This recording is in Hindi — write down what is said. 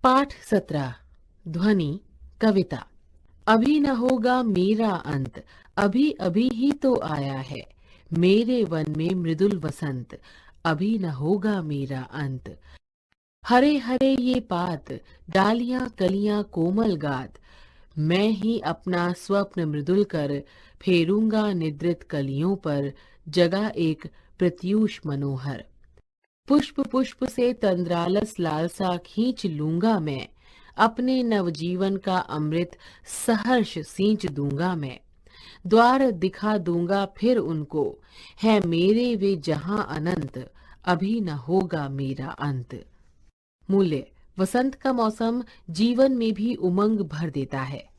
पाठ 17। ध्वनि कविता। अभी न होगा मेरा अंत, अभी अभी ही तो आया है मेरे वन में मृदुल वसंत, अभी न होगा मेरा अंत। हरे हरे ये पात, डालियां कलियां कोमल गात, मैं ही अपना स्वप्न मृदुल कर फेरूंगा निद्रित कलियों पर, जगा एक प्रत्यूष मनोहर। पुष्प पुष्प से तंद्रालस लालसा खींच लूंगा मैं, अपने नवजीवन का अमृत सहर्ष सींच दूंगा मैं। द्वार दिखा दूंगा फिर उनको, है मेरे वे जहां अनंत, अभी न होगा मेरा अंत। मूल्य। वसंत का मौसम जीवन में भी उमंग भर देता है।